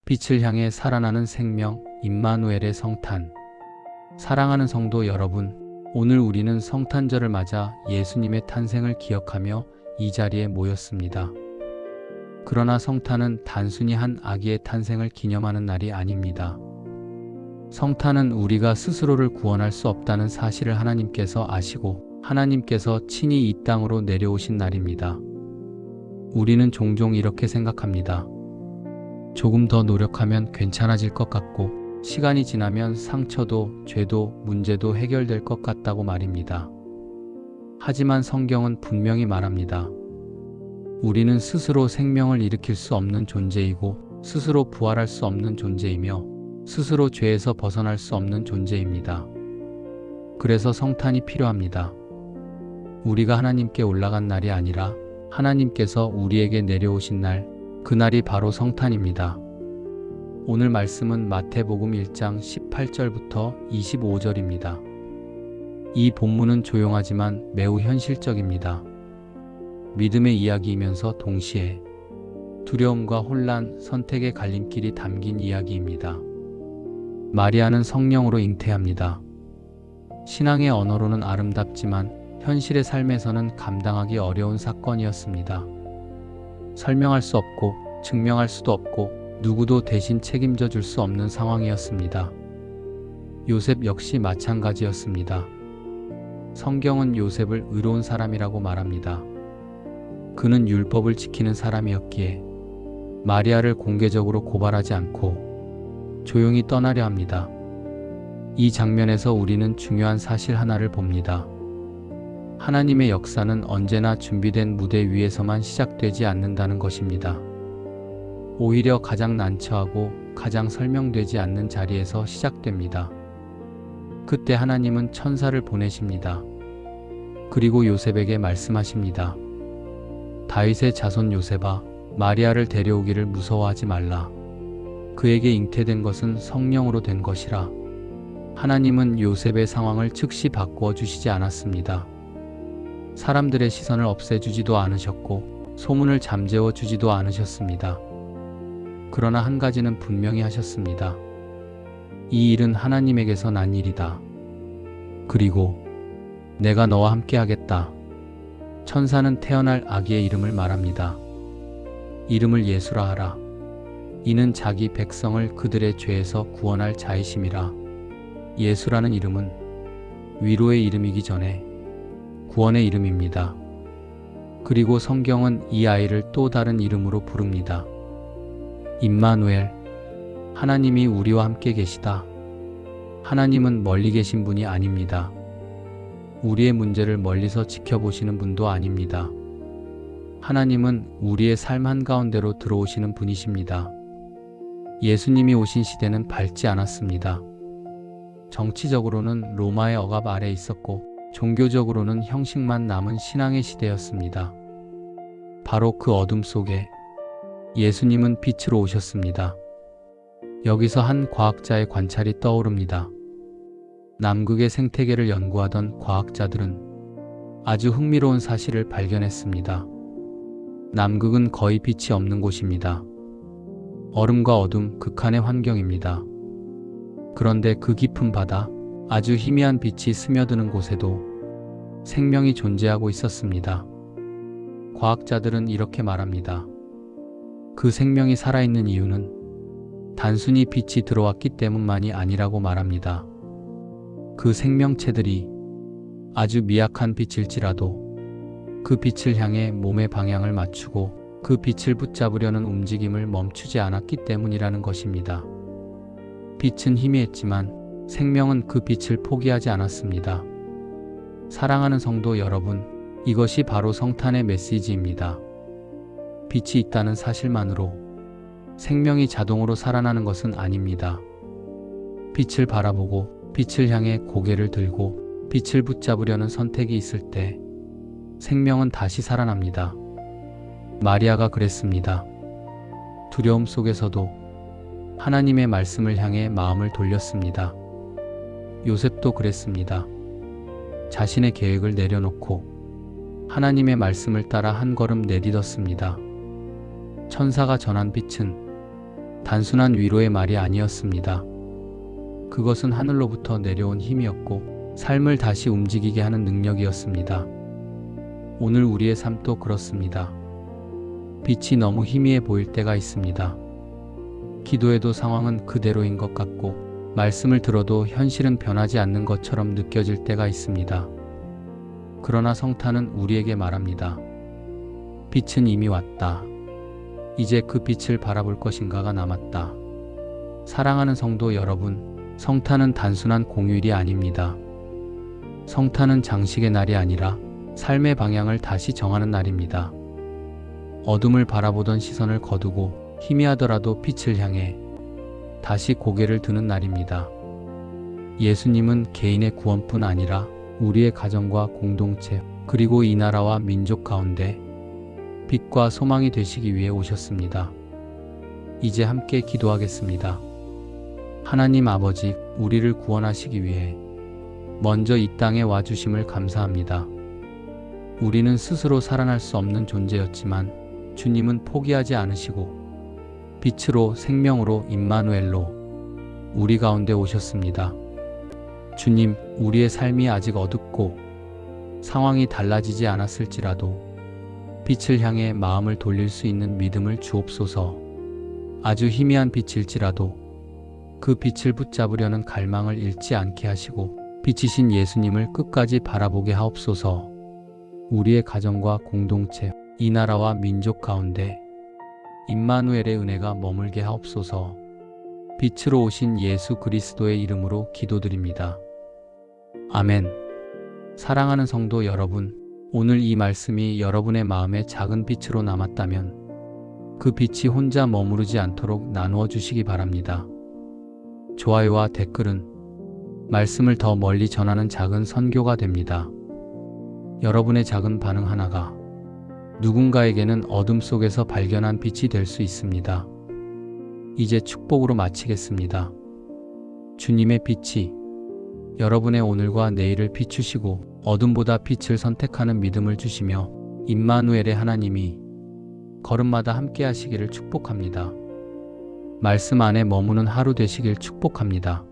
빛을 향해 살아나는 생명, 임마누엘의 성탄. 사랑하는 성도 여러분, 오늘 우리는 성탄절을 맞아 예수님의 탄생을 기억하며 이 자리에 모였습니다. 그러나 성탄은 단순히 한 아기의 탄생을 기념하는 날이 아닙니다. 성탄은 우리가 스스로를 구원할 수 없다는 사실을 하나님께서 아시고 하나님께서 친히 이 땅으로 내려오신 날입니다. 우리는 종종 이렇게 생각합니다. 조금 더 노력하면 괜찮아질 것 같고 시간이 지나면 상처도 죄도 문제도 해결될 것 같다고 말입니다. 하지만 성경은 분명히 말합니다. 우리는 스스로 생명을 일으킬 수 없는 존재이고 스스로 부활할 수 없는 존재이며 스스로 죄에서 벗어날 수 없는 존재입니다. 그래서 성탄이 필요합니다. 우리가 하나님께 올라간 날이 아니라 하나님께서 우리에게 내려오신 날, 그날이 바로 성탄입니다. 오늘 말씀은 마태복음 1장 18절부터 25절입니다. 이 본문은 조용하지만 매우 현실적입니다. 믿음의 이야기이면서 동시에 두려움과 혼란, 선택의 갈림길이 담긴 이야기입니다. 마리아는 성령으로 잉태합니다. 신앙의 언어로는 아름답지만 현실의 삶에서는 감당하기 어려운 사건이었습니다. 설명할 수 없고 증명할 수도 없고 누구도 대신 책임져 줄 수 없는 상황이었습니다. 요셉 역시 마찬가지였습니다. 성경은 요셉을 의로운 사람이라고 말합니다. 그는 율법을 지키는 사람이었기에 마리아를 공개적으로 고발하지 않고 조용히 떠나려 합니다. 이 장면에서 우리는 중요한 사실 하나를 봅니다. 하나님의 역사는 언제나 준비된 무대 위에서만 시작되지 않는다는 것입니다. 오히려 가장 난처하고 가장 설명되지 않는 자리에서 시작됩니다. 그때 하나님은 천사를 보내십니다. 그리고 요셉에게 말씀하십니다. 다윗의 자손 요셉아, 마리아를 데려오기를 무서워하지 말라. 그에게 잉태된 것은 성령으로 된 것이라. 하나님은 요셉의 상황을 즉시 바꾸어 주시지 않았습니다. 사람들의 시선을 없애주지도 않으셨고 소문을 잠재워 주지도 않으셨습니다. 그러나 한 가지는 분명히 하셨습니다. 이 일은 하나님에게서 난 일이다. 그리고 내가 너와 함께 하겠다. 천사는 태어날 아기의 이름을 말합니다. 이름을 예수라 하라. 이는 자기 백성을 그들의 죄에서 구원할 자이심이라. 예수라는 이름은 위로의 이름이기 전에 구원의 이름입니다. 그리고 성경은 이 아이를 또 다른 이름으로 부릅니다. 임마누엘, 하나님이 우리와 함께 계시다. 하나님은 멀리 계신 분이 아닙니다. 우리의 문제를 멀리서 지켜보시는 분도 아닙니다. 하나님은 우리의 삶 한가운데로 들어오시는 분이십니다. 예수님이 오신 시대는 밝지 않았습니다. 정치적으로는 로마의 억압 아래 있었고 종교적으로는 형식만 남은 신앙의 시대였습니다. 바로 그 어둠 속에 예수님은 빛으로 오셨습니다. 여기서 한 과학자의 관찰이 떠오릅니다. 남극의 생태계를 연구하던 과학자들은 아주 흥미로운 사실을 발견했습니다. 남극은 거의 빛이 없는 곳입니다. 얼음과 어둠, 극한의 환경입니다. 그런데 그 깊은 바다, 아주 희미한 빛이 스며드는 곳에도 생명이 존재하고 있었습니다. 과학자들은 이렇게 말합니다. 그 생명이 살아있는 이유는 단순히 빛이 들어왔기 때문만이 아니라고 말합니다. 그 생명체들이 아주 미약한 빛일지라도 그 빛을 향해 몸의 방향을 맞추고 그 빛을 붙잡으려는 움직임을 멈추지 않았기 때문이라는 것입니다. 빛은 희미했지만 생명은 그 빛을 포기하지 않았습니다. 사랑하는 성도 여러분, 이것이 바로 성탄의 메시지입니다. 빛이 있다는 사실만으로 생명이 자동으로 살아나는 것은 아닙니다. 빛을 바라보고 빛을 향해 고개를 들고 빛을 붙잡으려는 선택이 있을 때 생명은 다시 살아납니다. 마리아가 그랬습니다. 두려움 속에서도 하나님의 말씀을 향해 마음을 돌렸습니다. 요셉도 그랬습니다. 자신의 계획을 내려놓고 하나님의 말씀을 따라 한 걸음 내딛었습니다. 천사가 전한 빛은 단순한 위로의 말이 아니었습니다. 그것은 하늘로부터 내려온 힘이었고 삶을 다시 움직이게 하는 능력이었습니다. 오늘 우리의 삶도 그렇습니다. 빛이 너무 희미해 보일 때가 있습니다. 기도해도 상황은 그대로인 것 같고 말씀을 들어도 현실은 변하지 않는 것처럼 느껴질 때가 있습니다. 그러나 성탄은 우리에게 말합니다. 빛은 이미 왔다. 이제 그 빛을 바라볼 것인가가 남았다. 사랑하는 성도 여러분, 성탄은 단순한 공휴일이 아닙니다. 성탄은 장식의 날이 아니라 삶의 방향을 다시 정하는 날입니다. 어둠을 바라보던 시선을 거두고 희미하더라도 빛을 향해 다시 고개를 드는 날입니다. 예수님은 개인의 구원뿐 아니라 우리의 가정과 공동체 그리고 이 나라와 민족 가운데 빛과 소망이 되시기 위해 오셨습니다. 이제 함께 기도하겠습니다. 하나님 아버지, 우리를 구원하시기 위해 먼저 이 땅에 와주심을 감사합니다. 우리는 스스로 살아날 수 없는 존재였지만 주님은 포기하지 않으시고 빛으로 생명으로 임마누엘로 우리 가운데 오셨습니다. 주님, 우리의 삶이 아직 어둡고 상황이 달라지지 않았을지라도 빛을 향해 마음을 돌릴 수 있는 믿음을 주옵소서. 아주 희미한 빛일지라도 그 빛을 붙잡으려는 갈망을 잃지 않게 하시고 빛이신 예수님을 끝까지 바라보게 하옵소서. 우리의 가정과 공동체, 이 나라와 민족 가운데 임마누엘의 은혜가 머물게 하옵소서. 빛으로 오신 예수 그리스도의 이름으로 기도드립니다. 아멘. 사랑하는 성도 여러분, 오늘 이 말씀이 여러분의 마음에 작은 빛으로 남았다면 그 빛이 혼자 머무르지 않도록 나누어 주시기 바랍니다. 좋아요와 댓글은 말씀을 더 멀리 전하는 작은 선교가 됩니다. 여러분의 작은 반응 하나가 누군가에게는 어둠 속에서 발견한 빛이 될 수 있습니다. 이제 축복으로 마치겠습니다. 주님의 빛이 여러분의 오늘과 내일을 비추시고 어둠보다 빛을 선택하는 믿음을 주시며 임마누엘의 하나님이 걸음마다 함께 하시기를 축복합니다. 말씀 안에 머무는 하루 되시길 축복합니다.